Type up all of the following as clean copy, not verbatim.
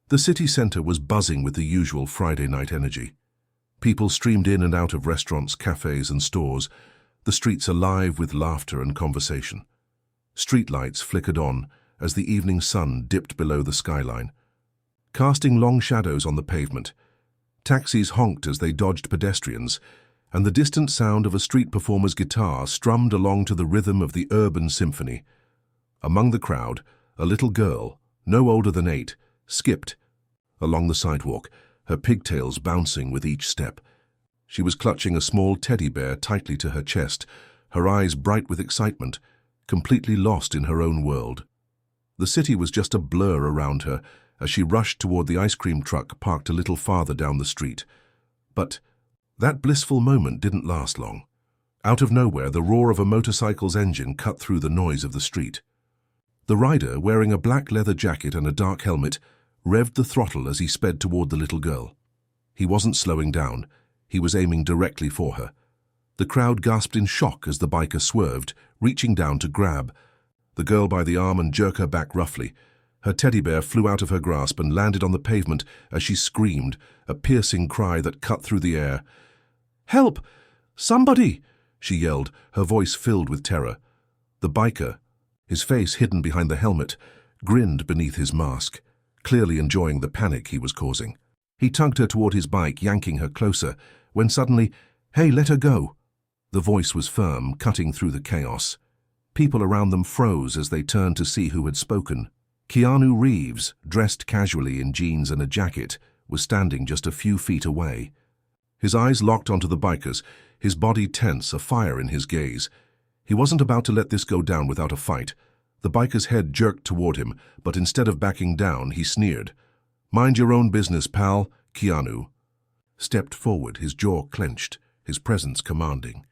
The city center was buzzing with the usual Friday night energy. People streamed in and out of restaurants, cafes, and stores, the streets alive with laughter and conversation. Streetlights flickered on as the evening sun dipped below the skyline, casting long shadows on the pavement. Taxis honked as they dodged pedestrians, and the distant sound of a street performer's guitar strummed along to the rhythm of the urban symphony. Among the crowd, a little girl, no older than 8, skipped along the sidewalk, her pigtails bouncing with each step. She was clutching a small teddy bear tightly to her chest, her eyes bright with excitement, completely lost in her own world. The city was just a blur around her as she rushed toward the ice cream truck parked a little farther down the street. But that blissful moment didn't last long. Out of nowhere, the roar of a motorcycle's engine cut through the noise of the street. The rider, wearing a black leather jacket and a dark helmet, revved the throttle as he sped toward the little girl. He wasn't slowing down. He was aiming directly for her. The crowd gasped in shock as the biker swerved, reaching down to grab the girl by the arm and jerk her back roughly. Her teddy bear flew out of her grasp and landed on the pavement as she screamed, a piercing cry that cut through the air. "Help! Somebody!" she yelled, her voice filled with terror. The biker, his face hidden behind the helmet, grinned beneath his mask, clearly enjoying the panic he was causing. He tugged her toward his bike, yanking her closer, when suddenly, "Hey, let her go!" The voice was firm, cutting through the chaos. People around them froze as they turned to see who had spoken. Keanu Reeves, dressed casually in jeans and a jacket, was standing just a few feet away. His eyes locked onto the bikers, his body tense, a fire in his gaze. He wasn't about to let this go down without a fight. The biker's head jerked toward him, but instead of backing down, he sneered. "Mind your own business, pal." Keanu stepped forward, his jaw clenched, his presence commanding.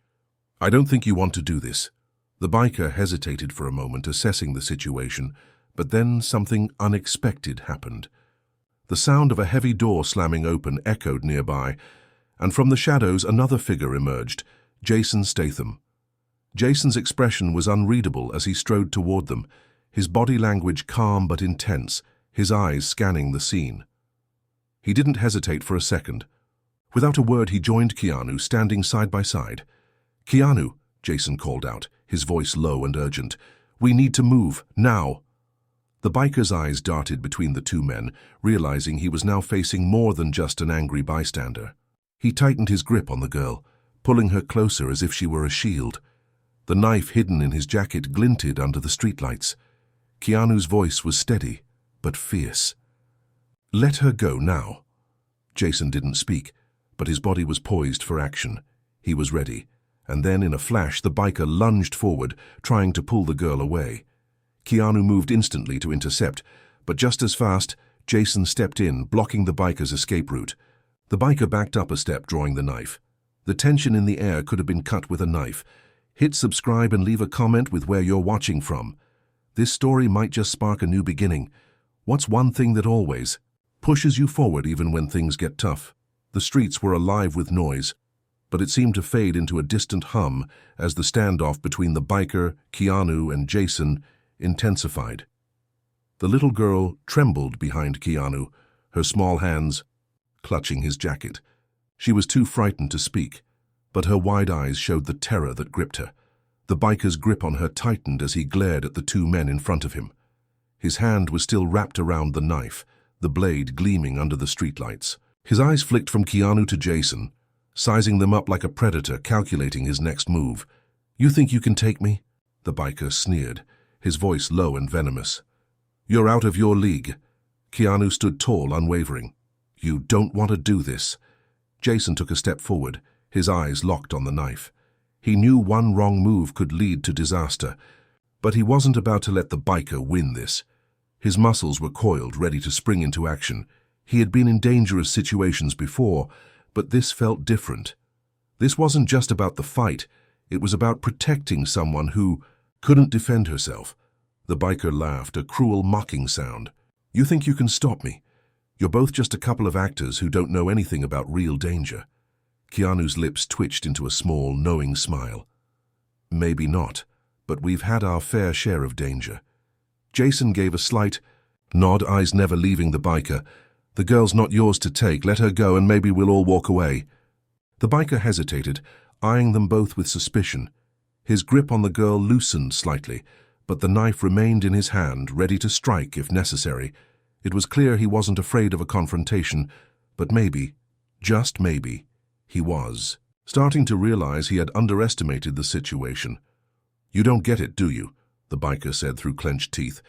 "I don't think you want to do this." The biker hesitated for a moment, assessing the situation, but then something unexpected happened. The sound of a heavy door slamming open echoed nearby, and from the shadows another figure emerged, Jason Statham. Jason's expression was unreadable as he strode toward them, his body language calm but intense, his eyes scanning the scene. He didn't hesitate for a second. Without a word, he joined Keanu, standing side by side. "Keanu," Jason called out, his voice low and urgent, "we need to move, now." The biker's eyes darted between the two men, realizing he was now facing more than just an angry bystander. He tightened his grip on the girl, pulling her closer as if she were a shield. The knife hidden in his jacket glinted under the streetlights. Keanu's voice was steady, but fierce. "Let her go now." Jason didn't speak, but his body was poised for action. He was ready, and then in a flash the biker lunged forward, trying to pull the girl away. Keanu moved instantly to intercept, but just as fast, Jason stepped in, blocking the biker's escape route. The biker backed up a step, drawing the knife. The tension in the air could have been cut with a knife. Hit subscribe and leave a comment with where you're watching from. This story might just spark a new beginning. What's one thing that always pushes you forward even when things get tough? The streets were alive with noise, but it seemed to fade into a distant hum as the standoff between the biker, Keanu, and Jason intensified. The little girl trembled behind Keanu, her small hands clutching his jacket. She was too frightened to speak, but her wide eyes showed the terror that gripped her. The biker's grip on her tightened as he glared at the two men in front of him. His hand was still wrapped around the knife, the blade gleaming under the streetlights. His eyes flicked from Keanu to Jason, sizing them up like a predator, calculating his next move. "You think you can take me?" The biker sneered, his voice low and venomous. "You're out of your league." Keanu stood tall, unwavering. "You don't want to do this." Jason took a step forward, his eyes locked on the knife. He knew one wrong move could lead to disaster, but he wasn't about to let the biker win this. His muscles were coiled, ready to spring into action. He had been in dangerous situations before, but this felt different. This wasn't just about the fight, it was about protecting someone who couldn't defend herself. The biker laughed, a cruel, mocking sound. "You think you can stop me? You're both just a couple of actors who don't know anything about real danger." Keanu's lips twitched into a small, knowing smile. "Maybe not, but we've had our fair share of danger." Jason gave a slight nod, eyes never leaving the biker, "The girl's not yours to take. Let her go and maybe we'll all walk away." The biker hesitated, eyeing them both with suspicion. His grip on the girl loosened slightly, but the knife remained in his hand, ready to strike if necessary. It was clear he wasn't afraid of a confrontation, but maybe, just maybe, he was. Starting to realize he had underestimated the situation. "You don't get it, do you?" the biker said through clenched teeth.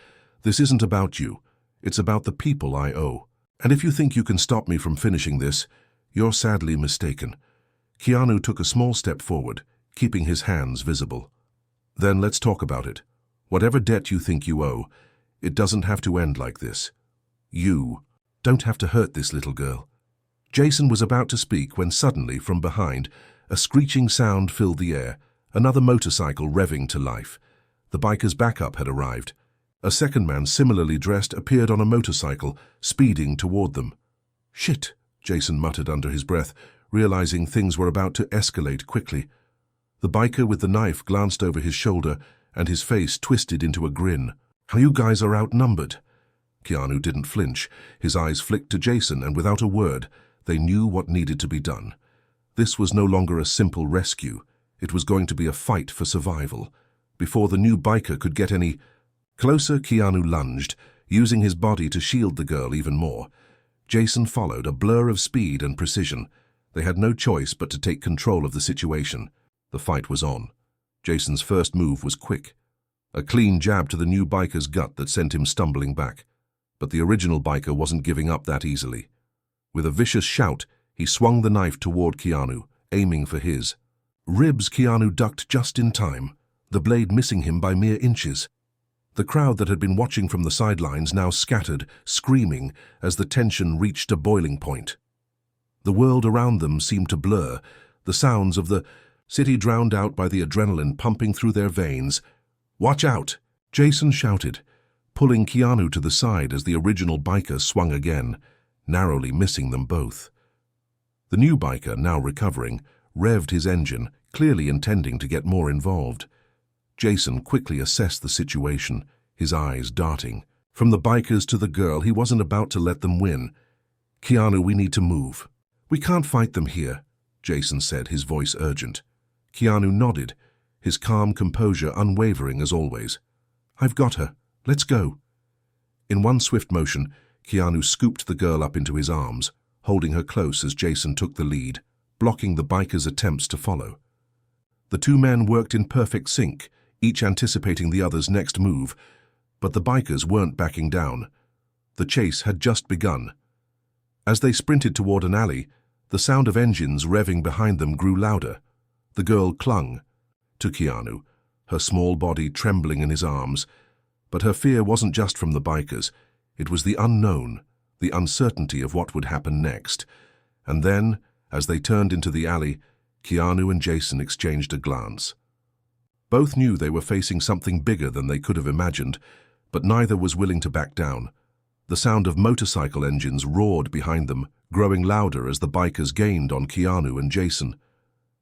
"This isn't about you. It's about the people I owe. And if you think you can stop me from finishing this, you're sadly mistaken." Keanu took a small step forward, keeping his hands visible. "Then let's talk about it. Whatever debt you think you owe, it doesn't have to end like this. You don't have to hurt this little girl." Jason was about to speak when suddenly, from behind, a screeching sound filled the air, another motorcycle revving to life. The biker's backup had arrived. A second man, similarly dressed, appeared on a motorcycle, speeding toward them. "Shit," Jason muttered under his breath, realizing things were about to escalate quickly. The biker with the knife glanced over his shoulder, and his face twisted into a grin. "You guys are outnumbered." Keanu didn't flinch. His eyes flicked to Jason, and without a word, they knew what needed to be done. This was no longer a simple rescue. It was going to be a fight for survival. Before the new biker could get any closer, Keanu lunged, using his body to shield the girl even more. Jason followed, a blur of speed and precision. They had no choice but to take control of the situation. The fight was on. Jason's first move was quick. A clean jab to the new biker's gut that sent him stumbling back. But the original biker wasn't giving up that easily. With a vicious shout, he swung the knife toward Keanu, aiming for his ribs. Keanu ducked just in time, the blade missing him by mere inches. The crowd that had been watching from the sidelines now scattered, screaming, as the tension reached a boiling point. The world around them seemed to blur, the sounds of the city drowned out by the adrenaline pumping through their veins. "Watch out!" Jason shouted, pulling Keanu to the side as the original biker swung again, narrowly missing them both. The new biker, now recovering, revved his engine, clearly intending to get more involved. Jason quickly assessed the situation, his eyes darting. From the bikers to the girl, he wasn't about to let them win. "Keanu, we need to move." "We can't fight them here," Jason said, his voice urgent. Keanu nodded, his calm composure unwavering as always. "I've got her. Let's go." In one swift motion, Keanu scooped the girl up into his arms, holding her close as Jason took the lead, blocking the biker's attempts to follow. The two men worked in perfect sync, each anticipating the other's next move, but the bikers weren't backing down. The chase had just begun. As they sprinted toward an alley, the sound of engines revving behind them grew louder. The girl clung to Keanu, her small body trembling in his arms. But her fear wasn't just from the bikers. It was the unknown, the uncertainty of what would happen next. And then, as they turned into the alley, Keanu and Jason exchanged a glance. Both knew they were facing something bigger than they could have imagined, but neither was willing to back down. The sound of motorcycle engines roared behind them, growing louder as the bikers gained on Keanu and Jason.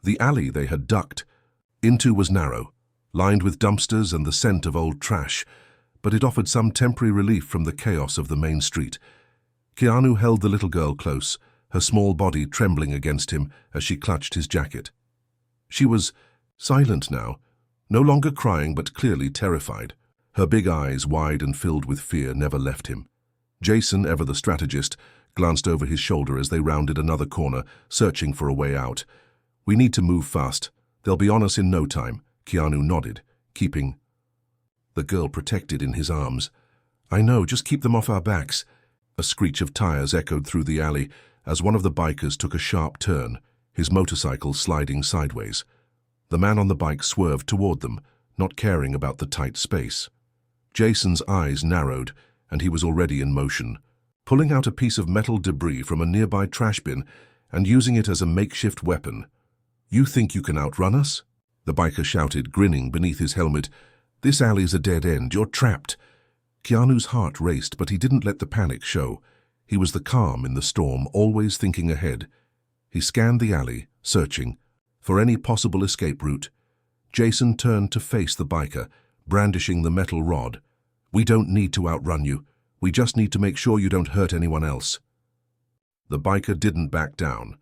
The alley they had ducked into was narrow, lined with dumpsters and the scent of old trash, but it offered some temporary relief from the chaos of the main street. Keanu held the little girl close, her small body trembling against him as she clutched his jacket. She was silent now, no longer crying but clearly terrified. Her big eyes, wide and filled with fear, never left him. Jason, ever the strategist, glanced over his shoulder as they rounded another corner, searching for a way out. "We need to move fast. They'll be on us in no time," Keanu nodded, keeping the girl protected in his arms. "I know, just keep them off our backs." A screech of tires echoed through the alley as one of the bikers took a sharp turn, his motorcycle sliding sideways. The man on the bike swerved toward them, not caring about the tight space. Jason's eyes narrowed, and he was already in motion, pulling out a piece of metal debris from a nearby trash bin and using it as a makeshift weapon. "You think you can outrun us?" the biker shouted, grinning beneath his helmet. "This alley's a dead end. You're trapped." Keanu's heart raced, but he didn't let the panic show. He was the calm in the storm, always thinking ahead. He scanned the alley, searching for any possible escape route. Jason turned to face the biker, brandishing the metal rod. "We don't need to outrun you. We just need to make sure you don't hurt anyone else." The biker didn't back down.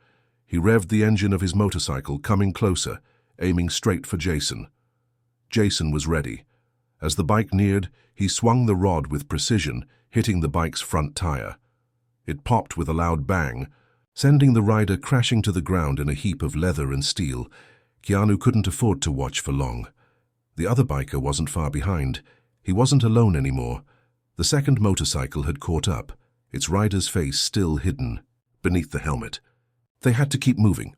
He revved the engine of his motorcycle, coming closer, aiming straight for Jason. Jason was ready. As the bike neared, he swung the rod with precision, hitting the bike's front tire. It popped with a loud bang, sending the rider crashing to the ground in a heap of leather and steel. Keanu couldn't afford to watch for long. The other biker wasn't far behind. He wasn't alone anymore. The second motorcycle had caught up, its rider's face still hidden beneath the helmet. They had to keep moving.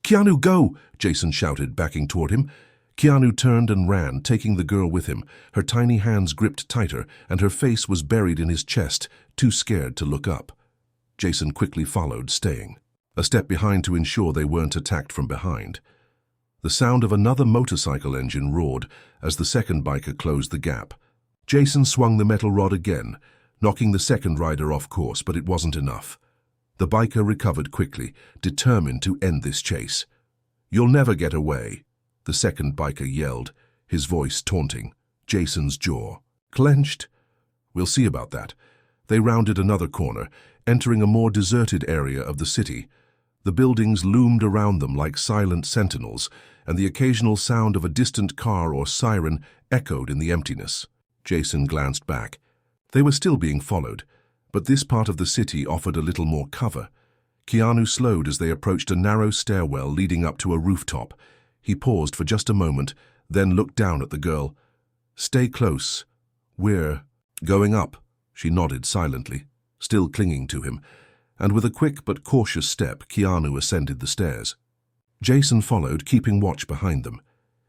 "Keanu, go!" Jason shouted, backing toward him. Keanu turned and ran, taking the girl with him. Her tiny hands gripped tighter, and her face was buried in his chest, too scared to look up. Jason quickly followed, staying a step behind to ensure they weren't attacked from behind. The sound of another motorcycle engine roared as the second biker closed the gap. Jason swung the metal rod again, knocking the second rider off course, but it wasn't enough. The biker recovered quickly, determined to end this chase. "You'll never get away," the second biker yelled, his voice taunting. Jason's jaw clenched. "We'll see about that." They rounded another corner, entering a more deserted area of the city. The buildings loomed around them like silent sentinels, and the occasional sound of a distant car or siren echoed in the emptiness. Jason glanced back. They were still being followed, but this part of the city offered a little more cover. Keanu slowed as they approached a narrow stairwell leading up to a rooftop. He paused for just a moment, then looked down at the girl. "Stay close. We're going up." She nodded silently, still clinging to him, and with a quick but cautious step, Keanu ascended the stairs. Jason followed, keeping watch behind them.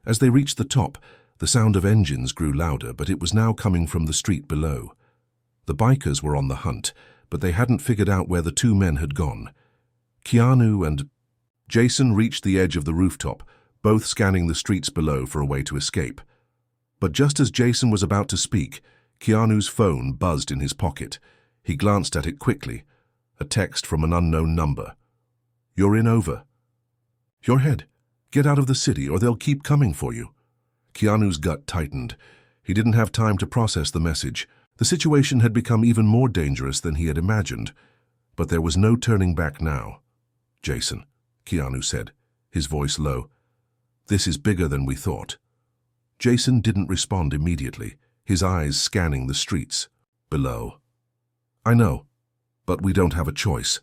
As they reached the top, the sound of engines grew louder, but it was now coming from the street below. The bikers were on the hunt, but they hadn't figured out where the two men had gone. Keanu and Jason reached the edge of the rooftop, both scanning the streets below for a way to escape. But just as Jason was about to speak, Keanu's phone buzzed in his pocket. He glanced at it quickly. A text from an unknown number. "You're in over. Your head. Get out of the city or they'll keep coming for you." Keanu's gut tightened. He didn't have time to process the message. The situation had become even more dangerous than he had imagined. But there was no turning back now. "Jason," Keanu said, his voice low. "This is bigger than we thought." Jason didn't respond immediately, his eyes scanning the streets below. "I know, but we don't have a choice.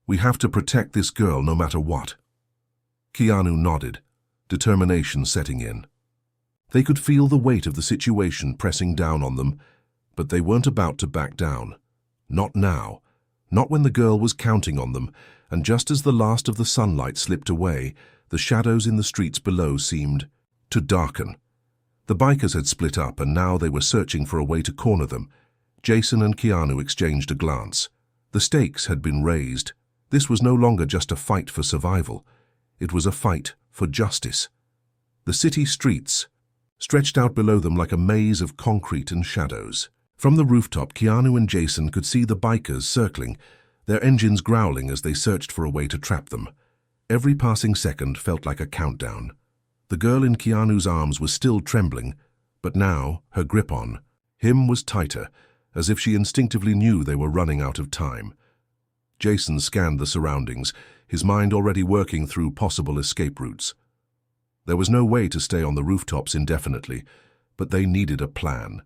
We have to protect this girl no matter what." Keanu nodded, determination setting in. They could feel the weight of the situation pressing down on them, but they weren't about to back down. Not now. Not when the girl was counting on them, and just as the last of the sunlight slipped away, the shadows in the streets below seemed to darken. The bikers had split up, and now they were searching for a way to corner them. Jason and Keanu exchanged a glance. The stakes had been raised. This was no longer just a fight for survival. It was a fight for justice. The city streets stretched out below them like a maze of concrete and shadows. From the rooftop, Keanu and Jason could see the bikers circling, their engines growling as they searched for a way to trap them. Every passing second felt like a countdown. The girl in Keanu's arms was still trembling, but now her grip on him was tighter, as if she instinctively knew they were running out of time. Jason scanned the surroundings, his mind already working through possible escape routes. There was no way to stay on the rooftops indefinitely, but they needed a plan.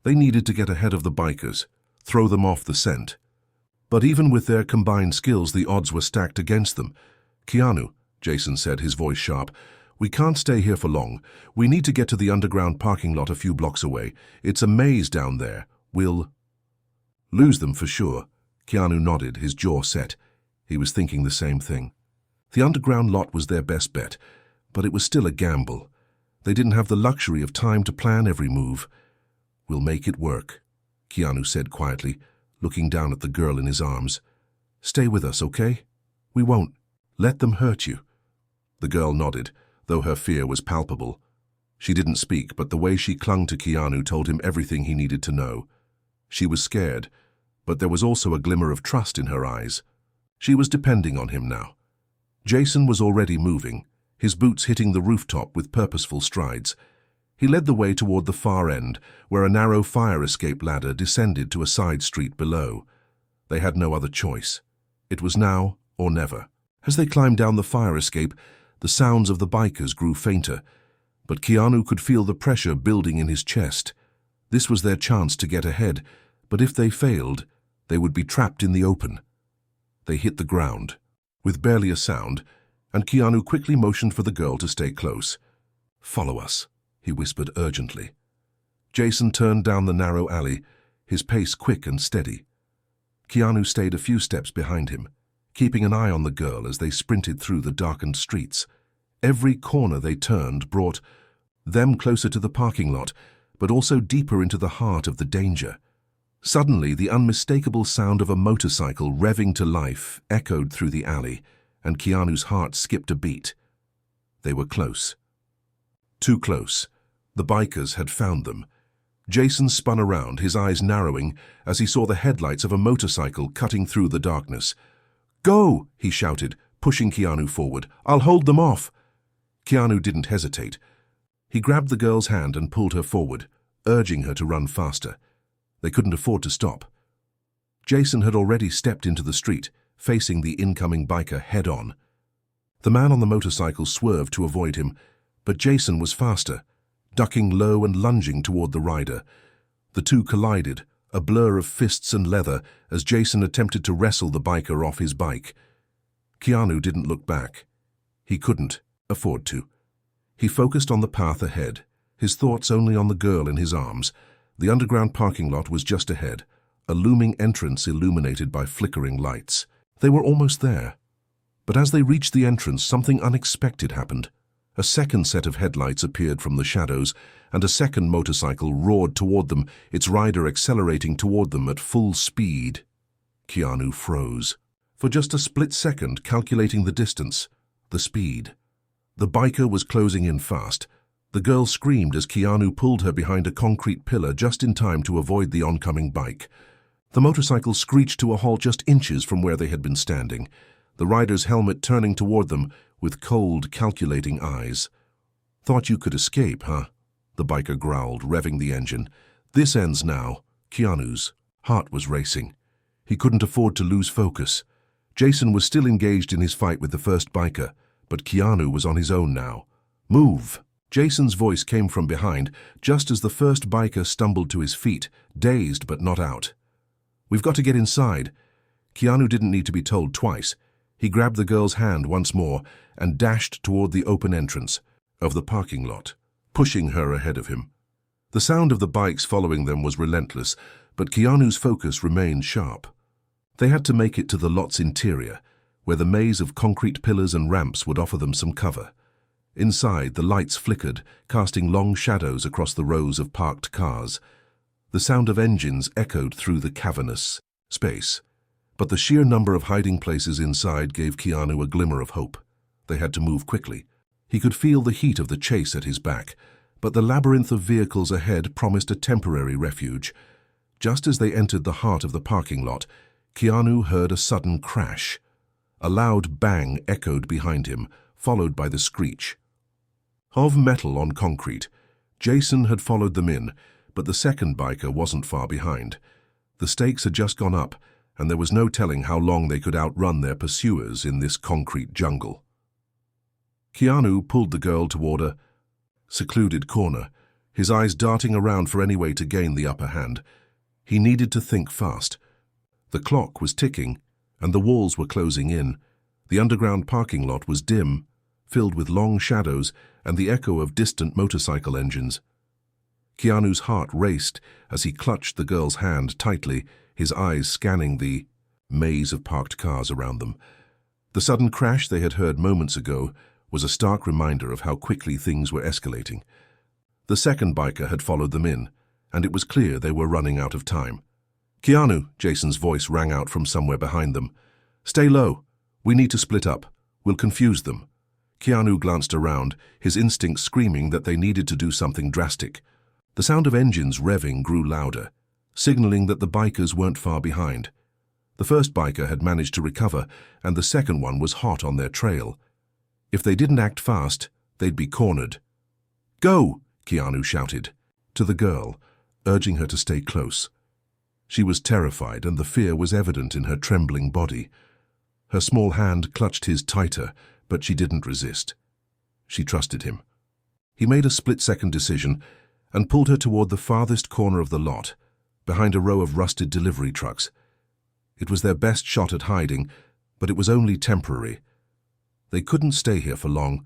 They needed to get ahead of the bikers, throw them off the scent. But even with their combined skills, the odds were stacked against them. "Keanu," Jason said, his voice sharp, "we can't stay here for long. We need to get to the underground parking lot a few blocks away. It's a maze down there. We'll lose them for sure." Keanu nodded, his jaw set. He was thinking the same thing. The underground lot was their best bet, but it was still a gamble. They didn't have the luxury of time to plan every move. "We'll make it work," Keanu said quietly, looking down at the girl in his arms. "Stay with us, okay? We won't let them hurt you." The girl nodded, though her fear was palpable. She didn't speak, but the way she clung to Keanu told him everything he needed to know. She was scared, but there was also a glimmer of trust in her eyes. She was depending on him now. Jason was already moving, his boots hitting the rooftop with purposeful strides. He led the way toward the far end, where a narrow fire escape ladder descended to a side street below. They had no other choice. It was now or never. As they climbed down the fire escape, the sounds of the bikers grew fainter, but Keanu could feel the pressure building in his chest. This was their chance to get ahead, but if they failed, they would be trapped in the open. They hit the ground, with barely a sound, and Keanu quickly motioned for the girl to stay close. "Follow us," he whispered urgently. Jason turned down the narrow alley, his pace quick and steady. Keanu stayed a few steps behind him, keeping an eye on the girl as they sprinted through the darkened streets. Every corner they turned brought them closer to the parking lot, but also deeper into the heart of the danger. Suddenly, the unmistakable sound of a motorcycle revving to life echoed through the alley, and Keanu's heart skipped a beat. They were close. Too close. The bikers had found them. Jason spun around, his eyes narrowing, as he saw the headlights of a motorcycle cutting through the darkness. "Go!" he shouted, pushing Keanu forward. "I'll hold them off." Keanu didn't hesitate. He grabbed the girl's hand and pulled her forward, urging her to run faster. They couldn't afford to stop. Jason had already stepped into the street, facing the incoming biker head-on. The man on the motorcycle swerved to avoid him, but Jason was faster, ducking low and lunging toward the rider. The two collided, a blur of fists and leather, as Jason attempted to wrestle the biker off his bike. Keanu didn't look back. He couldn't afford to. He focused on the path ahead, his thoughts only on the girl in his arms. The underground parking lot was just ahead, a looming entrance illuminated by flickering lights. They were almost there. But as they reached the entrance, something unexpected happened. A second set of headlights appeared from the shadows, and a second motorcycle roared toward them, its rider accelerating toward them at full speed. Keanu froze. For just a split second, calculating the distance, the speed. The biker was closing in fast. The girl screamed as Keanu pulled her behind a concrete pillar just in time to avoid the oncoming bike. The motorcycle screeched to a halt just inches from where they had been standing, the rider's helmet turning toward them with cold, calculating eyes. "Thought you could escape, huh?" the biker growled, revving the engine. "This ends now." Keanu's heart was racing. He couldn't afford to lose focus. Jason was still engaged in his fight with the first biker, but Keanu was on his own now. "Move!" Jason's voice came from behind, just as the first biker stumbled to his feet, dazed but not out. "We've got to get inside." Keanu didn't need to be told twice. He grabbed the girl's hand once more and dashed toward the open entrance of the parking lot, pushing her ahead of him. The sound of the bikes following them was relentless, but Keanu's focus remained sharp. They had to make it to the lot's interior, where the maze of concrete pillars and ramps would offer them some cover. Inside, the lights flickered, casting long shadows across the rows of parked cars. The sound of engines echoed through the cavernous space. But the sheer number of hiding places inside gave Keanu a glimmer of hope. They had to move quickly. He could feel the heat of the chase at his back, but the labyrinth of vehicles ahead promised a temporary refuge. Just as they entered the heart of the parking lot, Keanu heard a sudden crash. A loud bang echoed behind him, followed by the screech of metal on concrete. Jason had followed them in, but the second biker wasn't far behind. The stakes had just gone up, and there was no telling how long they could outrun their pursuers in this concrete jungle. Keanu pulled the girl toward a secluded corner, his eyes darting around for any way to gain the upper hand. He needed to think fast. The clock was ticking, and the walls were closing in. The underground parking lot was dim, filled with long shadows and the echo of distant motorcycle engines. Keanu's heart raced as he clutched the girl's hand tightly, his eyes scanning the maze of parked cars around them. The sudden crash they had heard moments ago was a stark reminder of how quickly things were escalating. The second biker had followed them in, and it was clear they were running out of time. "Keanu," Jason's voice rang out from somewhere behind them. "Stay low. We need to split up. We'll confuse them." Keanu glanced around, his instincts screaming that they needed to do something drastic. The sound of engines revving grew louder, signaling that the bikers weren't far behind. The first biker had managed to recover, and the second one was hot on their trail. If they didn't act fast, they'd be cornered. "Go!" Keanu shouted to the girl, urging her to stay close. She was terrified, and the fear was evident in her trembling body. Her small hand clutched his tighter, but she didn't resist. She trusted him. He made a split-second decision and pulled her toward the farthest corner of the lot, behind a row of rusted delivery trucks. It was their best shot at hiding, but it was only temporary. They couldn't stay here for long.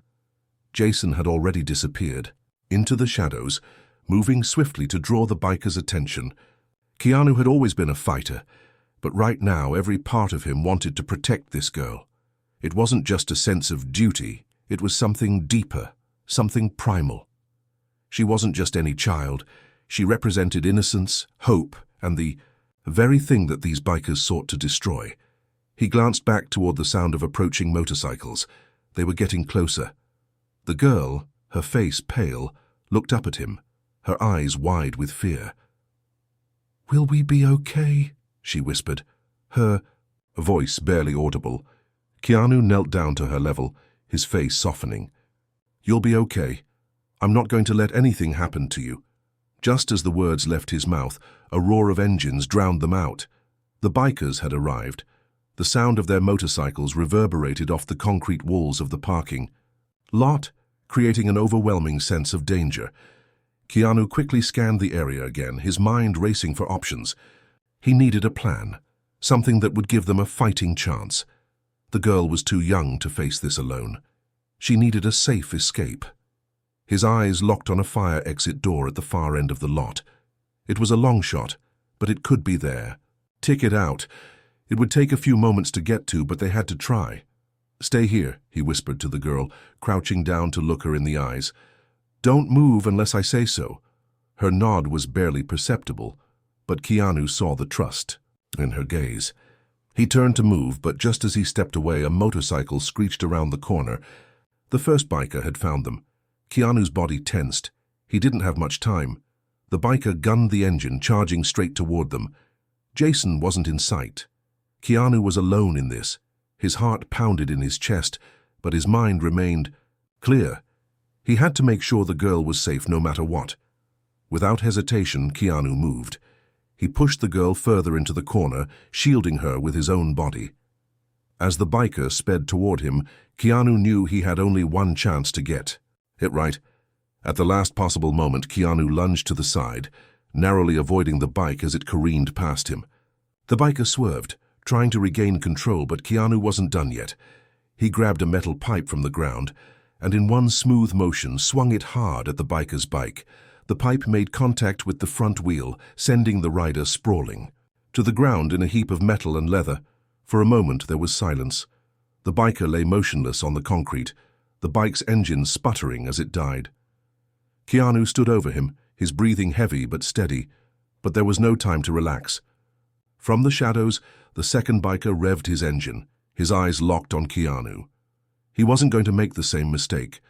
Jason had already disappeared into the shadows, moving swiftly to draw the biker's attention. Keanu had always been a fighter, but right now every part of him wanted to protect this girl. It wasn't just a sense of duty, it was something deeper, something primal. She wasn't just any child, she represented innocence, hope, and the very thing that these bikers sought to destroy. He glanced back toward the sound of approaching motorcycles. They were getting closer. The girl, her face pale, looked up at him, her eyes wide with fear. "Will we be okay?" she whispered, her voice barely audible. Keanu knelt down to her level, his face softening. "You'll be okay. I'm not going to let anything happen to you." Just as the words left his mouth, a roar of engines drowned them out. The bikers had arrived. The sound of their motorcycles reverberated off the concrete walls of the parking lot, creating an overwhelming sense of danger. Keanu quickly scanned the area again, his mind racing for options. He needed a plan, something that would give them a fighting chance. The girl was too young to face this alone. She needed a safe escape. His eyes locked on a fire exit door at the far end of the lot. It was a long shot, but it could be there. Ticket out. It would take a few moments to get to, but they had to try. "Stay here," he whispered to the girl, crouching down to look her in the eyes. "Don't move unless I say so." Her nod was barely perceptible, but Keanu saw the trust in her gaze. He turned to move, but just as he stepped away, a motorcycle screeched around the corner. The first biker had found them. Keanu's body tensed. He didn't have much time. The biker gunned the engine, charging straight toward them. Jason wasn't in sight. Keanu was alone in this. His heart pounded in his chest, but his mind remained clear. He had to make sure the girl was safe no matter what. Without hesitation, Keanu moved. He pushed the girl further into the corner, shielding her with his own body. As the biker sped toward him, Keanu knew he had only one chance to get it right. At the last possible moment, Keanu lunged to the side, narrowly avoiding the bike as it careened past him. The biker swerved, trying to regain control, but Keanu wasn't done yet. He grabbed a metal pipe from the ground, and in one smooth motion swung it hard at the biker's bike. The pipe made contact with the front wheel, sending the rider sprawling to the ground in a heap of metal and leather. For a moment there was silence. The biker lay motionless on the concrete, the bike's engine sputtering as it died. Keanu stood over him, his breathing heavy but steady, but there was no time to relax. From the shadows, the second biker revved his engine, his eyes locked on Keanu. He wasn't going to make the same mistake.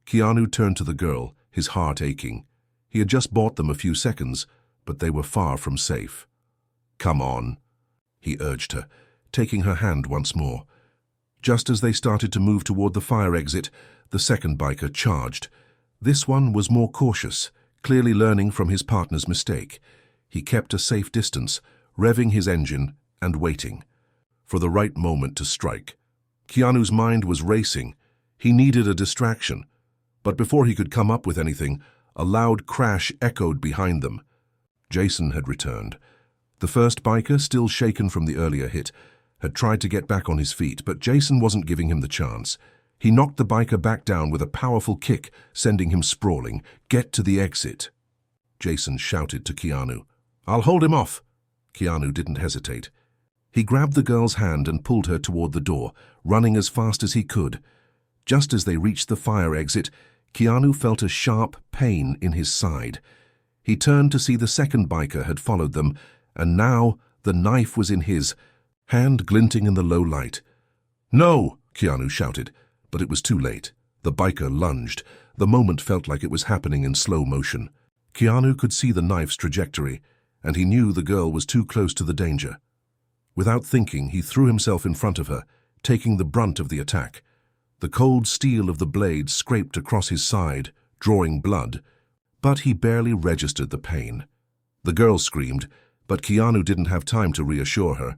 Keanu turned to the girl, his heart aching. He had just bought them a few seconds, but they were far from safe. "Come on," he urged her, taking her hand once more. Just as they started to move toward the fire exit, the second biker charged. This one was more cautious, clearly learning from his partner's mistake. He kept a safe distance, revving his engine and waiting for the right moment to strike. Keanu's mind was racing. He needed a distraction. But before he could come up with anything, a loud crash echoed behind them. Jason had returned. The first biker, still shaken from the earlier hit, had tried to get back on his feet, but Jason wasn't giving him the chance. He knocked the biker back down with a powerful kick, sending him sprawling. "Get to the exit," Jason shouted to Keanu. "I'll hold him off." Keanu didn't hesitate. He grabbed the girl's hand and pulled her toward the door, running as fast as he could. Just as they reached the fire exit, Keanu felt a sharp pain in his side. He turned to see the second biker had followed them, and now the knife was in his hand, glinting in the low light. "No!" Keanu shouted, but it was too late. The biker lunged. The moment felt like it was happening in slow motion. Keanu could see the knife's trajectory, and he knew the girl was too close to the danger. Without thinking, he threw himself in front of her, taking the brunt of the attack. The cold steel of the blade scraped across his side, drawing blood, but he barely registered the pain. The girl screamed, but Keanu didn't have time to reassure her.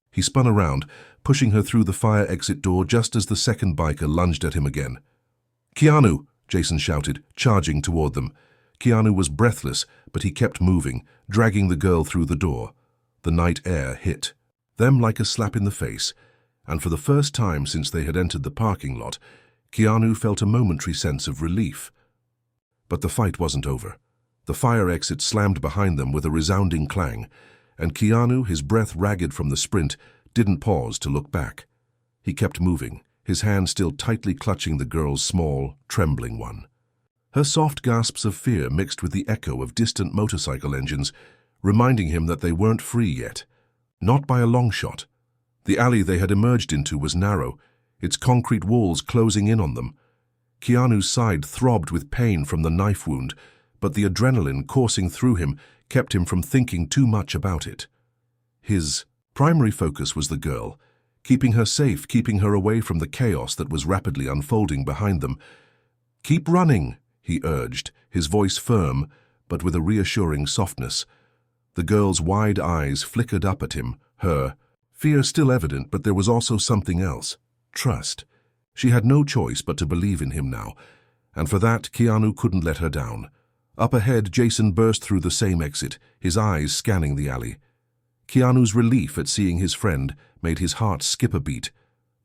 He spun around, pushing her through the fire exit door just as the second biker lunged at him again. "Keanu!" Jason shouted, charging toward them. Keanu was breathless, but he kept moving, dragging the girl through the door. The night air hit them like a slap in the face, and for the first time since they had entered the parking lot, Keanu felt a momentary sense of relief. But the fight wasn't over. The fire exit slammed behind them with a resounding clang, and Keanu, his breath ragged from the sprint, didn't pause to look back. He kept moving, his hand still tightly clutching the girl's small, trembling one. Her soft gasps of fear mixed with the echo of distant motorcycle engines, reminding him that they weren't free yet. Not by a long shot. The alley they had emerged into was narrow, its concrete walls closing in on them. Keanu's side throbbed with pain from the knife wound, but the adrenaline coursing through him kept him from thinking too much about it. His primary focus was the girl, keeping her safe, keeping her away from the chaos that was rapidly unfolding behind them. "Keep running," he urged, his voice firm, but with a reassuring softness. The girl's wide eyes flickered up at him, her fear still evident, but there was also something else. Trust. She had no choice but to believe in him now, and for that Keanu couldn't let her down. Up ahead, Jason burst through the same exit, his eyes scanning the alley. Keanu's relief at seeing his friend made his heart skip a beat,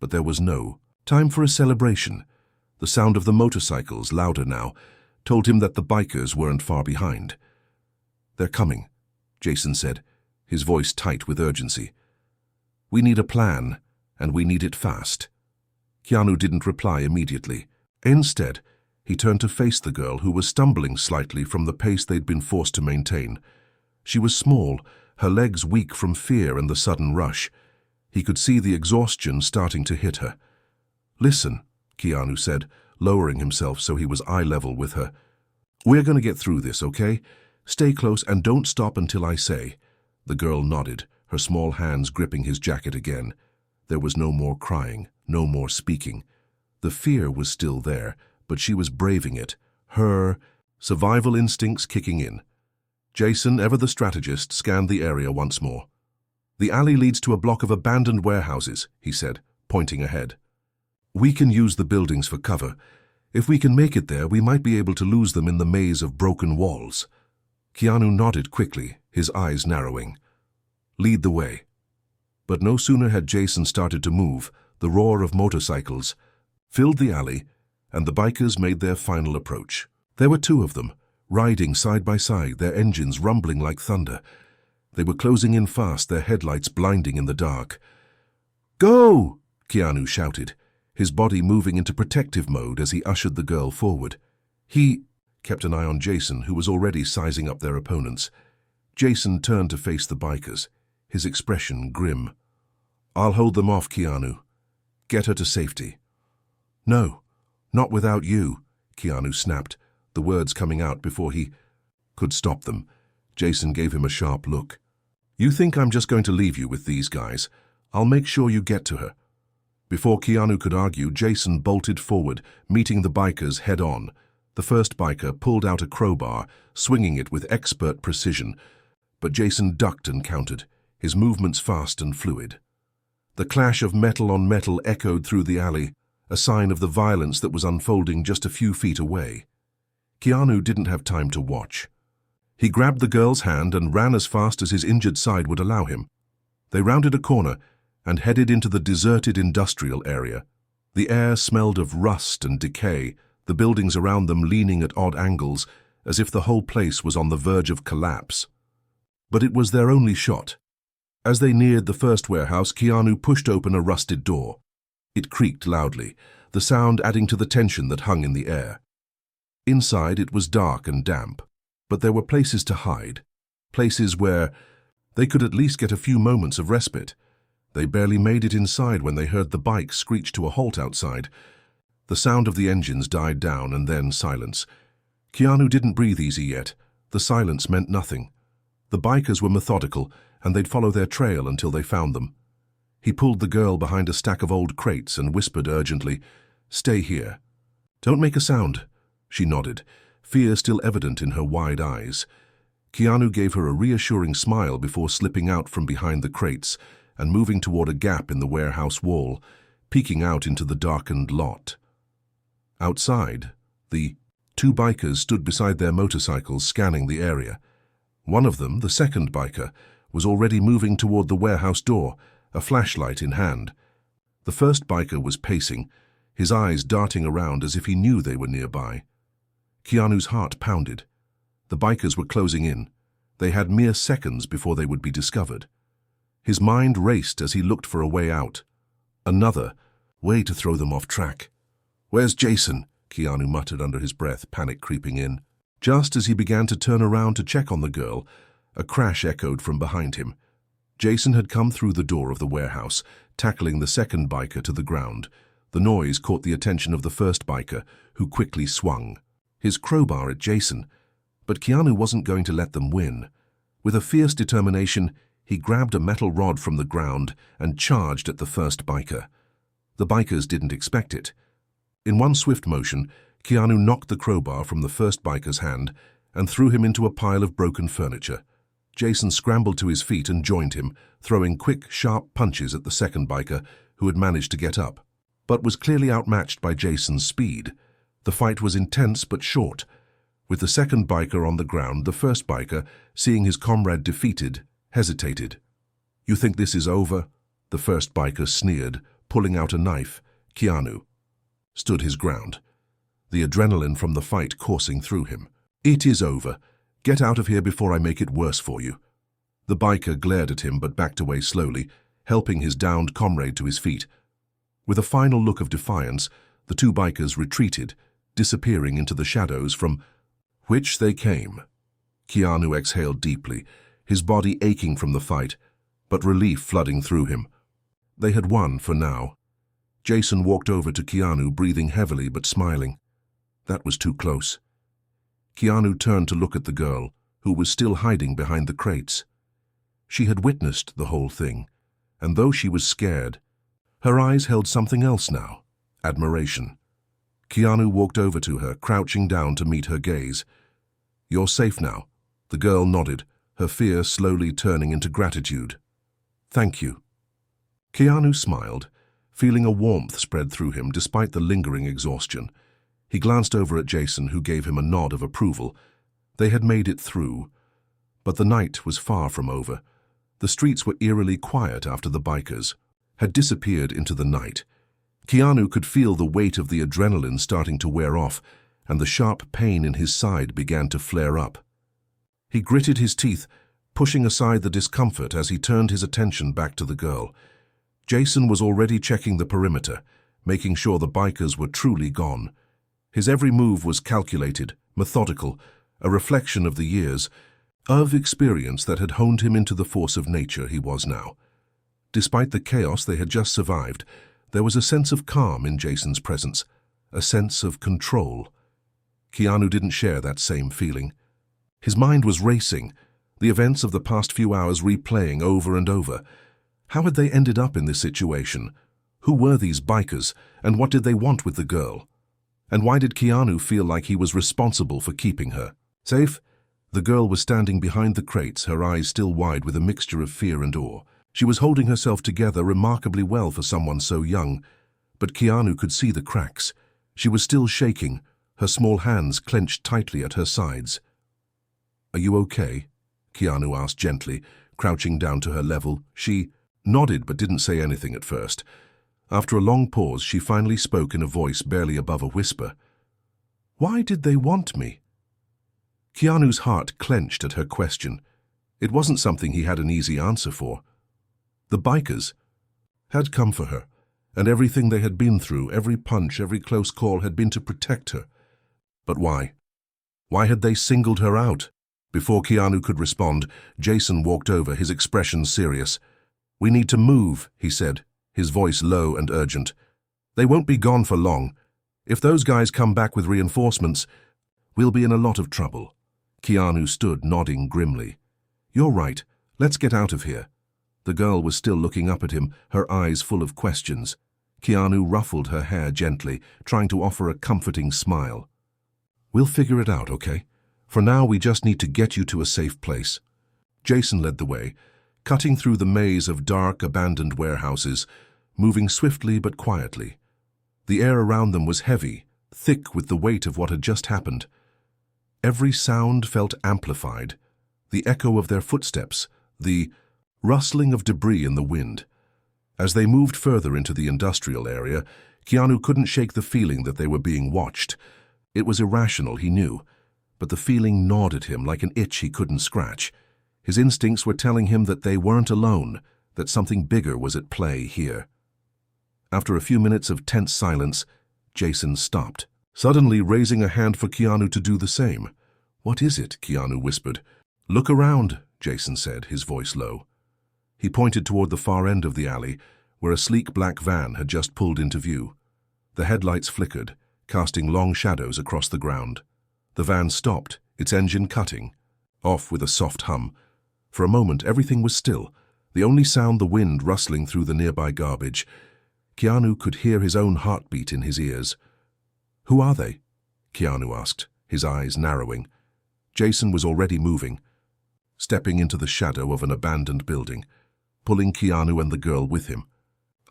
but there was no time for a celebration. The sound of the motorcycles, louder now, told him that the bikers weren't far behind. "They're coming," Jason said, his voice tight with urgency. "We need a plan, and we need it fast." Keanu didn't reply immediately. Instead, he turned to face the girl who was stumbling slightly from the pace they'd been forced to maintain. She was small, her legs weak from fear and the sudden rush. He could see the exhaustion starting to hit her. "Listen," Keanu said, lowering himself so he was eye level with her. "We're going to get through this, okay? Stay close and don't stop until I say." The girl nodded, her small hands gripping his jacket again. There was no more crying, no more speaking. The fear was still there, but she was braving it, her survival instincts kicking in. Jason, ever the strategist, scanned the area once more. "The alley leads to a block of abandoned warehouses," he said, pointing ahead. "We can use the buildings for cover. If we can make it there, we might be able to lose them in the maze of broken walls." Keanu nodded quickly, his eyes narrowing. "Lead the way." But no sooner had Jason started to move, the roar of motorcycles filled the alley, and the bikers made their final approach. There were two of them, riding side by side, their engines rumbling like thunder. They were closing in fast, their headlights blinding in the dark. "Go!" Keanu shouted, his body moving into protective mode as he ushered the girl forward. He kept an eye on Jason, who was already sizing up their opponents. Jason turned to face the bikers, his expression grim. "I'll hold them off, Keanu. Get her to safety." "No, not without you," Keanu snapped, the words coming out before he could stop them. Jason gave him a sharp look. "You think I'm just going to leave you with these guys? I'll make sure you get to her." Before Keanu could argue, Jason bolted forward, meeting the bikers head-on. The first biker pulled out a crowbar, swinging it with expert precision, but Jason ducked and countered, his movements fast and fluid. The clash of metal on metal echoed through the alley, a sign of the violence that was unfolding just a few feet away. Keanu didn't have time to watch. He grabbed the girl's hand and ran as fast as his injured side would allow him. They rounded a corner and headed into the deserted industrial area. The air smelled of rust and decay, the buildings around them leaning at odd angles, as if the whole place was on the verge of collapse. But it was their only shot. As they neared the first warehouse, Keanu pushed open a rusted door. It creaked loudly, the sound adding to the tension that hung in the air. Inside it was dark and damp, but there were places to hide, places where they could at least get a few moments of respite. They barely made it inside when they heard the bike screech to a halt outside. The sound of the engines died down, and then silence. Keanu didn't breathe easy yet. The silence meant nothing. The bikers were methodical, and they'd follow their trail until they found them. He pulled the girl behind a stack of old crates and whispered urgently, "Stay here. Don't make a sound." She nodded, fear still evident in her wide eyes. Keanu gave her a reassuring smile before slipping out from behind the crates, and moving toward a gap in the warehouse wall, peeking out into the darkened lot. Outside, the two bikers stood beside their motorcycles scanning the area. One of them, the second biker, was already moving toward the warehouse door, a flashlight in hand. The first biker was pacing, his eyes darting around as if he knew they were nearby. Keanu's heart pounded. The bikers were closing in. They had mere seconds before they would be discovered. His mind raced as he looked for a way out. Another way to throw them off track. "Where's Jason?" Keanu muttered under his breath, panic creeping in. Just as he began to turn around to check on the girl, a crash echoed from behind him. Jason had come through the door of the warehouse, tackling the second biker to the ground. The noise caught the attention of the first biker, who quickly swung his crowbar at Jason. But Keanu wasn't going to let them win. With a fierce determination, he grabbed a metal rod from the ground and charged at the first biker. The bikers didn't expect it. In one swift motion, Keanu knocked the crowbar from the first biker's hand and threw him into a pile of broken furniture. Jason scrambled to his feet and joined him, throwing quick, sharp punches at the second biker, who had managed to get up, but was clearly outmatched by Jason's speed. The fight was intense but short. With the second biker on the ground, the first biker, seeing his comrade defeated, hesitated. "You think this is over?" The first biker sneered, pulling out a knife. Keanu stood his ground, the adrenaline from the fight coursing through him. "It is over. Get out of here before I make it worse for you." The biker glared at him but backed away slowly, helping his downed comrade to his feet. With a final look of defiance, the two bikers retreated, disappearing into the shadows from which they came. Keanu exhaled deeply, his body aching from the fight, but relief flooding through him. They had won for now. Jason walked over to Keanu, breathing heavily but smiling. That was too close. Keanu turned to look at the girl, who was still hiding behind the crates. She had witnessed the whole thing, and though she was scared, her eyes held something else now: admiration. Keanu walked over to her, crouching down to meet her gaze. "You're safe now." The girl nodded, her fear slowly turning into gratitude. "Thank you." Keanu smiled, feeling a warmth spread through him despite the lingering exhaustion. He glanced over at Jason, who gave him a nod of approval. They had made it through. But the night was far from over. The streets were eerily quiet after the bikers had disappeared into the night. Keanu could feel the weight of the adrenaline starting to wear off, and the sharp pain in his side began to flare up. He gritted his teeth, pushing aside the discomfort as he turned his attention back to the girl. Jason was already checking the perimeter, making sure the bikers were truly gone. His every move was calculated, methodical, a reflection of the years of experience that had honed him into the force of nature he was now. Despite the chaos they had just survived, there was a sense of calm in Jason's presence, a sense of control. Keanu didn't share that same feeling. His mind was racing, the events of the past few hours replaying over and over. How had they ended up in this situation? Who were these bikers, and what did they want with the girl? And why did Keanu feel like he was responsible for keeping her safe? The girl was standing behind the crates, her eyes still wide with a mixture of fear and awe. She was holding herself together remarkably well for someone so young, but Keanu could see the cracks. She was still shaking, her small hands clenched tightly at her sides. "Are you okay?" Keanu asked gently, crouching down to her level. She nodded but didn't say anything at first. After a long pause, she finally spoke in a voice barely above a whisper. "Why did they want me?" Keanu's heart clenched at her question. It wasn't something he had an easy answer for. The bikers had come for her, and everything they had been through, every punch, every close call, had been to protect her. But why? Why had they singled her out? Before Keanu could respond, Jason walked over, his expression serious. "We need to move," he said, his voice low and urgent. "They won't be gone for long. If those guys come back with reinforcements, we'll be in a lot of trouble." Keanu stood, nodding grimly. "You're right. Let's get out of here." The girl was still looking up at him, her eyes full of questions. Keanu ruffled her hair gently, trying to offer a comforting smile. "We'll figure it out, okay? For now, we just need to get you to a safe place." Jason led the way. cutting through the maze of dark, abandoned warehouses, moving swiftly but quietly. The air around them was heavy, thick with the weight of what had just happened. Every sound felt amplified, the echo of their footsteps, the rustling of debris in the wind. As they moved further into the industrial area, Keanu couldn't shake the feeling that they were being watched. It was irrational, he knew, but the feeling gnawed at him like an itch he couldn't scratch. His instincts were telling him that they weren't alone, that something bigger was at play here. After a few minutes of tense silence, Jason stopped, suddenly raising a hand for Keanu to do the same. "What is it?" Keanu whispered. "Look around," Jason said, his voice low. He pointed toward the far end of the alley, where a sleek black van had just pulled into view. The headlights flickered, casting long shadows across the ground. The van stopped, its engine cutting, off with a soft hum. For a moment, everything was still, the only sound the wind rustling through the nearby garbage. Keanu could hear his own heartbeat in his ears. "Who are they?" Keanu asked, his eyes narrowing. Jason was already moving, stepping into the shadow of an abandoned building, pulling Keanu and the girl with him.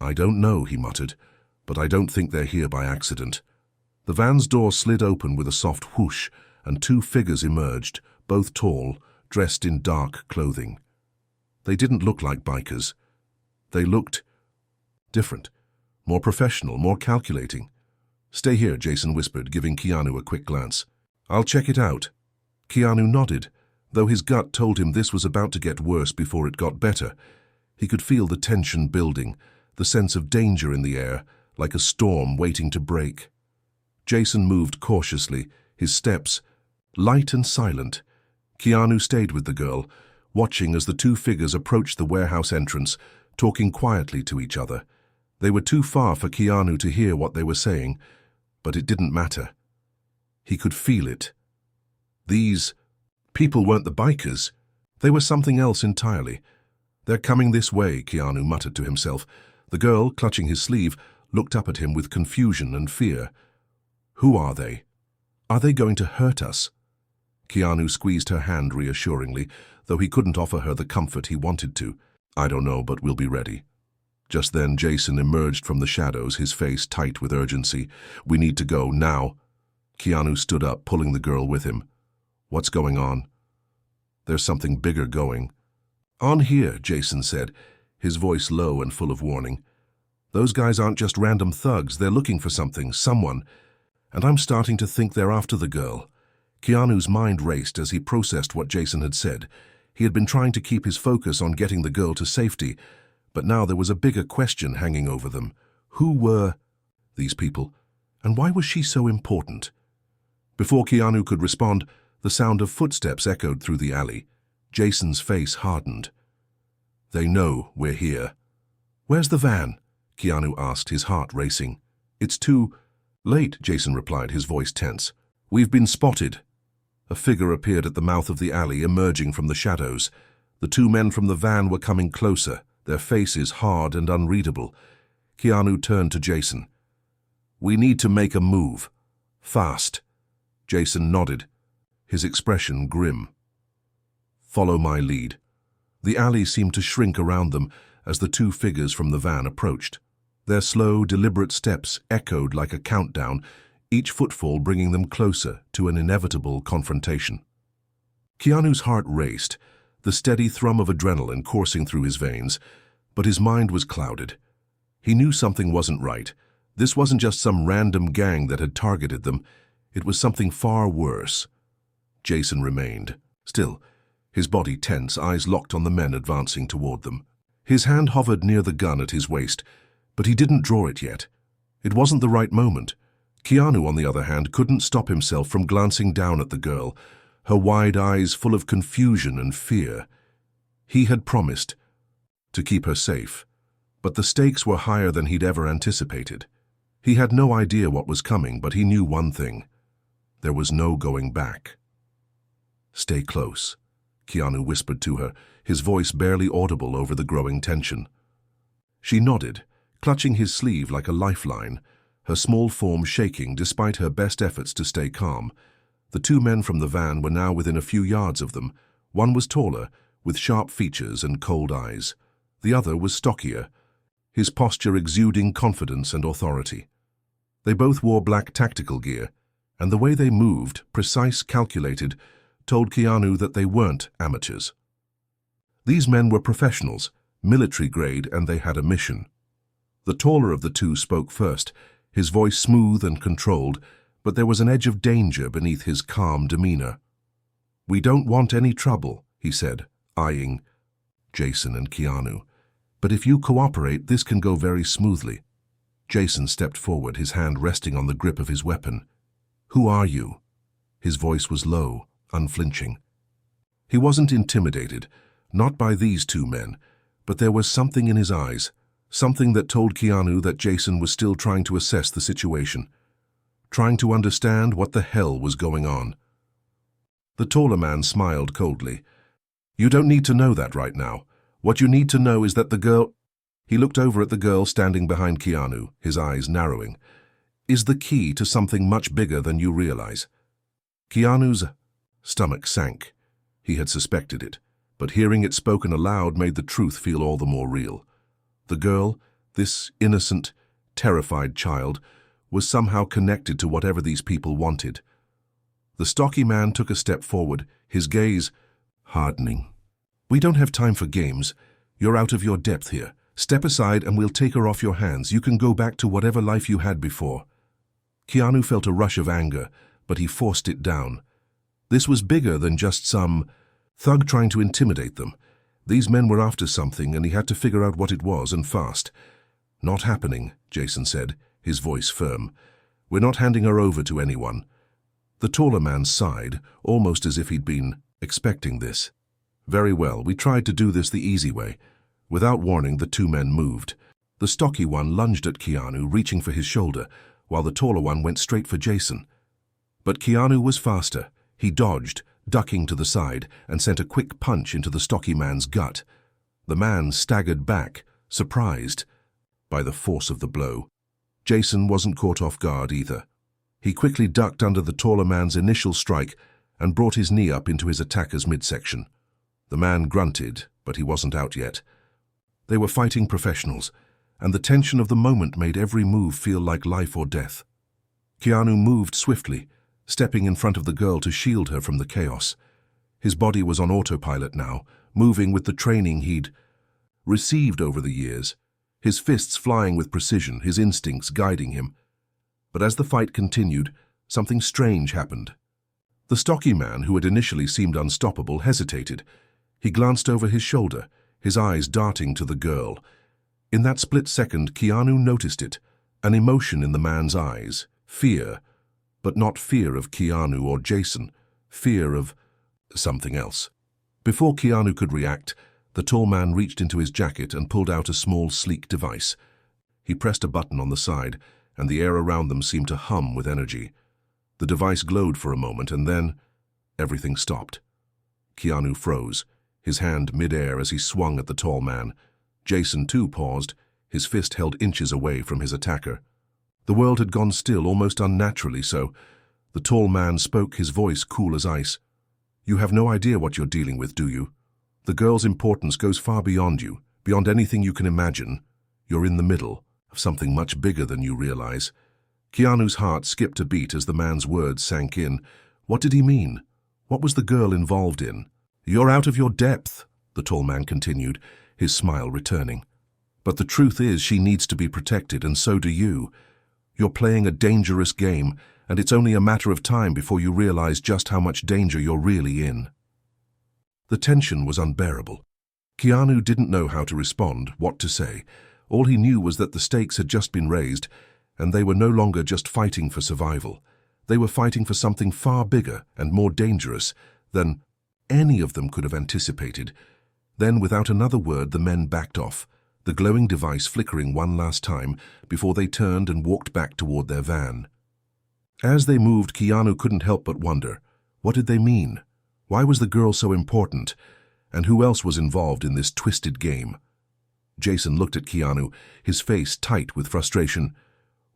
"I don't know," he muttered, "but I don't think they're here by accident." The van's door slid open with a soft whoosh, and two figures emerged, both tall, dressed in dark clothing. They didn't look like bikers. They looked different, more professional, more calculating. "Stay here," Jason whispered, giving Keanu a quick glance. "I'll check it out." Keanu nodded, though his gut told him this was about to get worse before it got better. He could feel the tension building, the sense of danger in the air, like a storm waiting to break. Jason moved cautiously, his steps light and silent. Keanu stayed with the girl, watching as the two figures approached the warehouse entrance, talking quietly to each other. They were too far for Keanu to hear what they were saying, but it didn't matter. He could feel it. These people weren't the bikers. They were something else entirely. "They're coming this way," Keanu muttered to himself. The girl, clutching his sleeve, looked up at him with confusion and fear. "Who are they? Are they going to hurt us?" Keanu squeezed her hand reassuringly, though he couldn't offer her the comfort he wanted to. "I don't know, but we'll be ready." Just then Jason emerged from the shadows, his face tight with urgency. "We need to go, now." Keanu stood up, pulling the girl with him. "What's going on?" "There's something bigger going." "On here," Jason said, his voice low and full of warning. "Those guys aren't just random thugs, they're looking for something, someone. And I'm starting to think they're after the girl." Keanu's mind raced as he processed what Jason had said. He had been trying to keep his focus on getting the girl to safety, but now there was a bigger question hanging over them. Who were these people, and why was she so important? Before Keanu could respond, the sound of footsteps echoed through the alley. Jason's face hardened. "They know we're here." "Where's the van?" Keanu asked, his heart racing. "It's too late," Jason replied, his voice tense. "We've been spotted." A figure appeared at the mouth of the alley, emerging from the shadows. The two men from the van were coming closer, their faces hard and unreadable. Keanu turned to Jason. "We need to make a move. Fast." Jason nodded, his expression grim. "Follow my lead." The alley seemed to shrink around them as the two figures from the van approached. Their slow, deliberate steps echoed like a countdown, each footfall bringing them closer to an inevitable confrontation. Keanu's heart raced, the steady thrum of adrenaline coursing through his veins, but his mind was clouded. He knew something wasn't right. This wasn't just some random gang that had targeted them. It was something far worse. Jason remained, still, his body tense, eyes locked on the men advancing toward them. His hand hovered near the gun at his waist, but he didn't draw it yet. It wasn't the right moment. Keanu, on the other hand, couldn't stop himself from glancing down at the girl, her wide eyes full of confusion and fear. He had promised to keep her safe, but the stakes were higher than he'd ever anticipated. He had no idea what was coming, but he knew one thing. There was no going back. "Stay close," Keanu whispered to her, his voice barely audible over the growing tension. She nodded, clutching his sleeve like a lifeline, her small form shaking despite her best efforts to stay calm. The two men from the van were now within a few yards of them. One was taller, with sharp features and cold eyes. The other was stockier, his posture exuding confidence and authority. They both wore black tactical gear, and the way they moved, precise, calculated, told Keanu that they weren't amateurs. These men were professionals, military grade, and they had a mission. The taller of the two spoke first, his voice smooth and controlled, but there was an edge of danger beneath his calm demeanor. "We don't want any trouble," he said, eyeing Jason and Keanu. "But if you cooperate, this can go very smoothly." Jason stepped forward, his hand resting on the grip of his weapon. "Who are you?" His voice was low, unflinching. He wasn't intimidated, not by these two men, but there was something in his eyes, something that told Keanu that Jason was still trying to assess the situation, trying to understand what the hell was going on. The taller man smiled coldly. "You don't need to know that right now. What you need to know is that the girl—" He looked over at the girl standing behind Keanu, his eyes narrowing. "Is the key to something much bigger than you realize." Keanu's stomach sank. He had suspected it, but hearing it spoken aloud made the truth feel all the more real. The girl, this innocent, terrified child, was somehow connected to whatever these people wanted. The stocky man took a step forward, his gaze hardening. "We don't have time for games. You're out of your depth here. Step aside and we'll take her off your hands. You can go back to whatever life you had before." Keanu felt a rush of anger, but he forced it down. This was bigger than just some thug trying to intimidate them. These men were after something, and he had to figure out what it was, and fast. "Not happening," Jason said, his voice firm. "We're not handing her over to anyone." The taller man sighed, almost as if he'd been expecting this. "Very well, we tried to do this the easy way." Without warning, the two men moved. The stocky one lunged at Keanu, reaching for his shoulder, while the taller one went straight for Jason. But Keanu was faster. He dodged, ducking to the side, and sent a quick punch into the stocky man's gut. The man staggered back, surprised by the force of the blow. Jason wasn't caught off guard either. He quickly ducked under the taller man's initial strike and brought his knee up into his attacker's midsection. The man grunted, but he wasn't out yet. They were fighting professionals, and the tension of the moment made every move feel like life or death. Keanu moved swiftly, stepping in front of the girl to shield her from the chaos. His body was on autopilot now, moving with the training he'd received over the years, his fists flying with precision, his instincts guiding him. But as the fight continued, something strange happened. The stocky man, who had initially seemed unstoppable, hesitated. He glanced over his shoulder, his eyes darting to the girl. In that split second, Keanu noticed it, an emotion in the man's eyes, fear, but not fear of Keanu or Jason, fear of something else. Before Keanu could react, the tall man reached into his jacket and pulled out a small, sleek device. He pressed a button on the side, and the air around them seemed to hum with energy. The device glowed for a moment, and then everything stopped. Keanu froze, his hand mid-air as he swung at the tall man. Jason, too, paused, his fist held inches away from his attacker. The world had gone still, almost unnaturally so. The tall man spoke, his voice cool as ice. "You have no idea what you're dealing with, do you? The girl's importance goes far beyond you, beyond anything you can imagine. You're in the middle of something much bigger than you realize." Keanu's heart skipped a beat as the man's words sank in. What did he mean? What was the girl involved in? "You're out of your depth," the tall man continued, his smile returning. "But the truth is she needs to be protected, and so do you. You're playing a dangerous game, and it's only a matter of time before you realize just how much danger you're really in." The tension was unbearable. Keanu didn't know how to respond, what to say. All he knew was that the stakes had just been raised, and they were no longer just fighting for survival. They were fighting for something far bigger and more dangerous than any of them could have anticipated. Then, without another word, the men backed off, the glowing device flickering one last time before they turned and walked back toward their van. As they moved, Keanu couldn't help but wonder, what did they mean? Why was the girl so important? And who else was involved in this twisted game? Jason looked at Keanu, his face tight with frustration.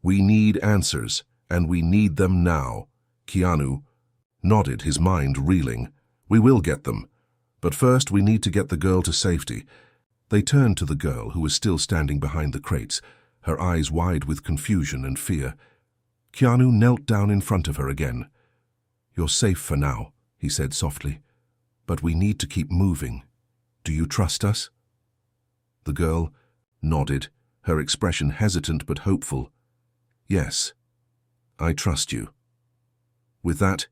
"We need answers, and we need them now." Keanu nodded, his mind reeling. "We will get them. But first, we need to get the girl to safety. They turned to the girl, who was still standing behind the crates, her eyes wide with confusion and fear. Keanu knelt down in front of her again. "You're safe for now," he said softly. "But we need to keep moving. Do you trust us?" The girl nodded, her expression hesitant but hopeful. "Yes, I trust you." With that,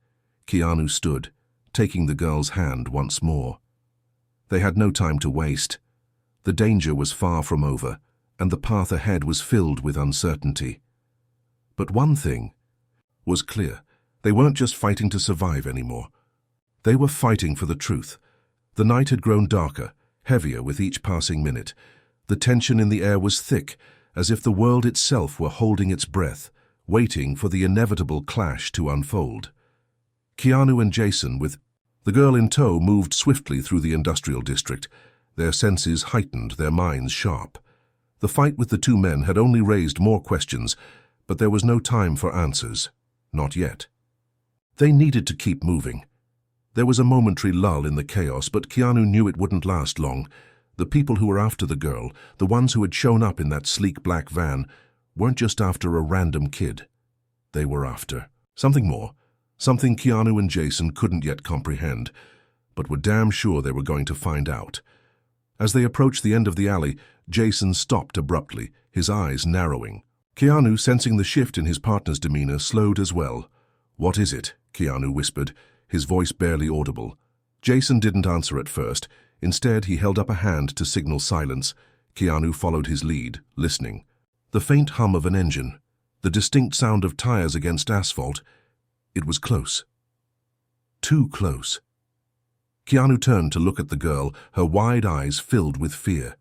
Keanu stood, taking the girl's hand once more. They had no time to waste. The danger was far from over, and the path ahead was filled with uncertainty. But one thing was clear. They weren't just fighting to survive anymore. They were fighting for the truth. The night had grown darker, heavier with each passing minute. The tension in the air was thick, as if the world itself were holding its breath, waiting for the inevitable clash to unfold. Keanu and Jason, with the girl in tow, moved swiftly through the industrial district, their senses heightened, their minds sharp. The fight with the two men had only raised more questions, but there was no time for answers. Not yet. They needed to keep moving. There was a momentary lull in the chaos, but Keanu knew it wouldn't last long. The people who were after the girl, the ones who had shown up in that sleek black van, weren't just after a random kid. They were after something more, something Keanu and Jason couldn't yet comprehend, but were damn sure they were going to find out. As they approached the end of the alley, Jason stopped abruptly, his eyes narrowing. Keanu, sensing the shift in his partner's demeanor, slowed as well. "What is it?" Keanu whispered, his voice barely audible. Jason didn't answer at first. Instead, he held up a hand to signal silence. Keanu followed his lead, listening. The faint hum of an engine, the distinct sound of tires against asphalt. It was close. Too close. Keanu turned to look at the girl, her wide eyes filled with fear.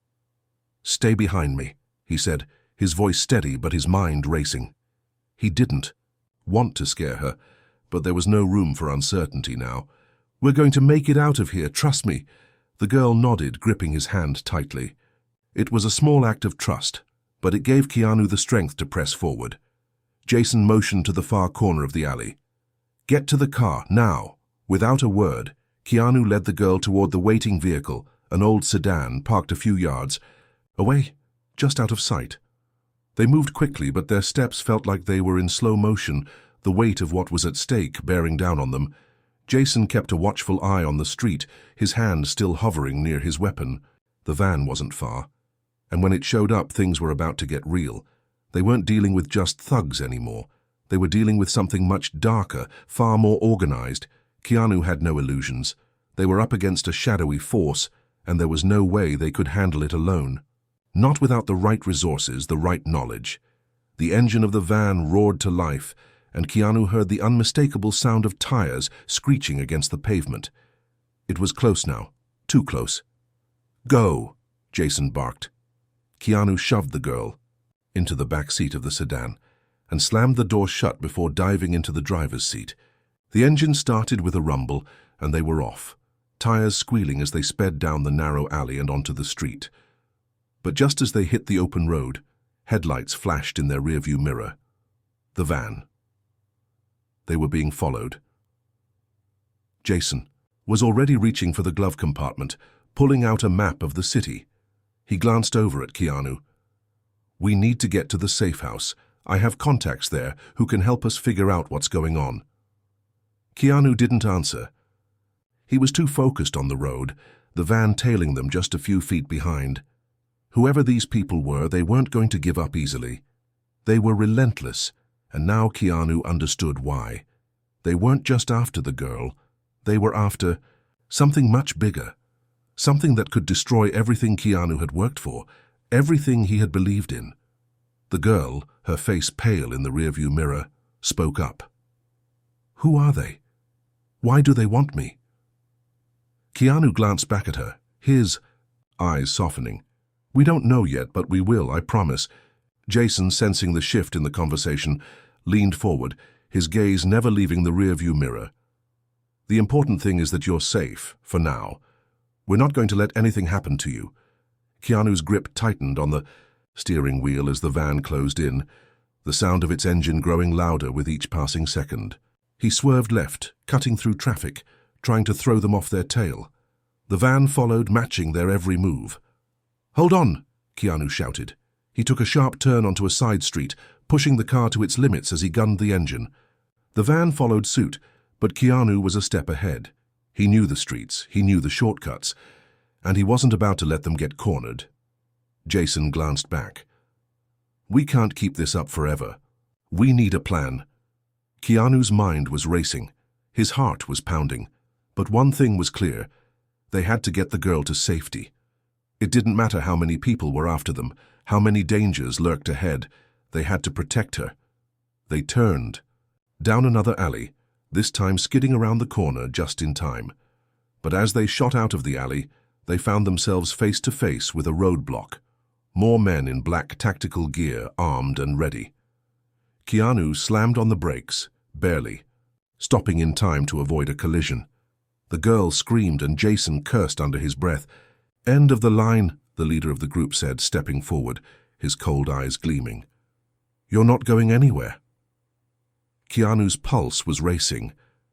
"Stay behind me," he said, his voice steady but his mind racing. He didn't want to scare her, but there was no room for uncertainty now. "We're going to make it out of here, trust me." The girl nodded, gripping his hand tightly. It was a small act of trust, but it gave Keanu the strength to press forward. Jason motioned to the far corner of the alley. "Get to the car, now." Without a word, Keanu led the girl toward the waiting vehicle, an old sedan parked a few yards away, just out of sight. They moved quickly, but their steps felt like they were in slow motion, the weight of what was at stake bearing down on them. Jason kept a watchful eye on the street, his hand still hovering near his weapon. The van wasn't far, and when it showed up, things were about to get real. They weren't dealing with just thugs anymore. They were dealing with something much darker, far more organized. Keanu had no illusions. They were up against a shadowy force, and there was no way they could handle it alone. Not without the right resources, the right knowledge. The engine of the van roared to life, and Keanu heard the unmistakable sound of tires screeching against the pavement. It was close now, too close. "Go," Jason barked. Keanu shoved the girl into the back seat of the sedan and slammed the door shut before diving into the driver's seat. The engine started with a rumble, and they were off, tires squealing as they sped down the narrow alley and onto the street. But just as they hit the open road, headlights flashed in their rearview mirror. The van. They were being followed. Jason was already reaching for the glove compartment, pulling out a map of the city. He glanced over at Keanu. "We need to get to the safe house. I have contacts there who can help us figure out what's going on." Keanu didn't answer. He was too focused on the road, the van tailing them just a few feet behind. Whoever these people were, they weren't going to give up easily. They were relentless, and now Keanu understood why. They weren't just after the girl. They were after something much bigger, something that could destroy everything Keanu had worked for, everything he had believed in. The girl, her face pale in the rearview mirror, spoke up. "Who are they? Why do they want me?" Keanu glanced back at her, his eyes softening. "We don't know yet, but we will, I promise." Jason, sensing the shift in the conversation, leaned forward, his gaze never leaving the rearview mirror. "The important thing is that you're safe, for now. We're not going to let anything happen to you." Keanu's grip tightened on the steering wheel as the van closed in, the sound of its engine growing louder with each passing second. He swerved left, cutting through traffic, trying to throw them off their tail. The van followed, matching their every move. "Hold on!" Keanu shouted. He took a sharp turn onto a side street, pushing the car to its limits as he gunned the engine. The van followed suit, but Keanu was a step ahead. He knew the streets, he knew the shortcuts, and he wasn't about to let them get cornered. Jason glanced back. "We can't keep this up forever. We need a plan." Keanu's mind was racing. His heart was pounding. But one thing was clear. They had to get the girl to safety. It didn't matter how many people were after them, how many dangers lurked ahead. They had to protect her. They turned. Down another alley, this time skidding around the corner just in time. But as they shot out of the alley, they found themselves face to face with a roadblock. More men in black tactical gear, armed and ready. Keanu slammed on the brakes, barely, stopping in time to avoid a collision. The girl screamed and Jason cursed under his breath. "End of the line," the leader of the group said, stepping forward, his cold eyes gleaming. "You're not going anywhere." Keanu's pulse was racing,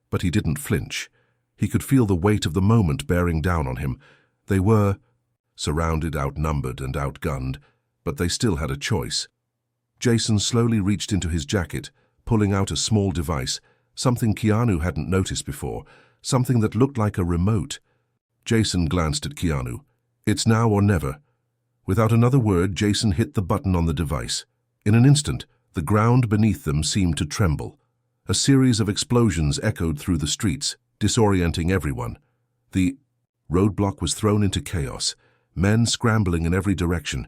but he didn't flinch. He could feel the weight of the moment bearing down on him. They were surrounded, outnumbered and outgunned, but they still had a choice. Jason slowly reached into his jacket, pulling out a small device, something Keanu hadn't noticed before, something that looked like a remote. Jason glanced at Keanu. "It's now or never." Without another word, Jason hit the button on the device. In an instant, the ground beneath them seemed to tremble. A series of explosions echoed through the streets, disorienting everyone. The roadblock was thrown into chaos, men scrambling in every direction,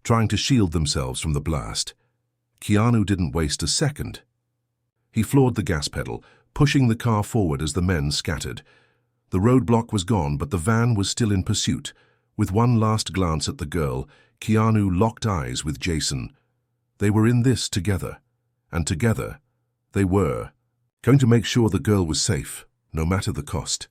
trying to shield themselves from the blast. Keanu didn't waste a second. He floored the gas pedal, pushing the car forward as the men scattered. The roadblock was gone, but the van was still in pursuit. With one last glance at the girl, Keanu locked eyes with Jason. They were in this together, and together they were going to make sure the girl was safe, no matter the cost.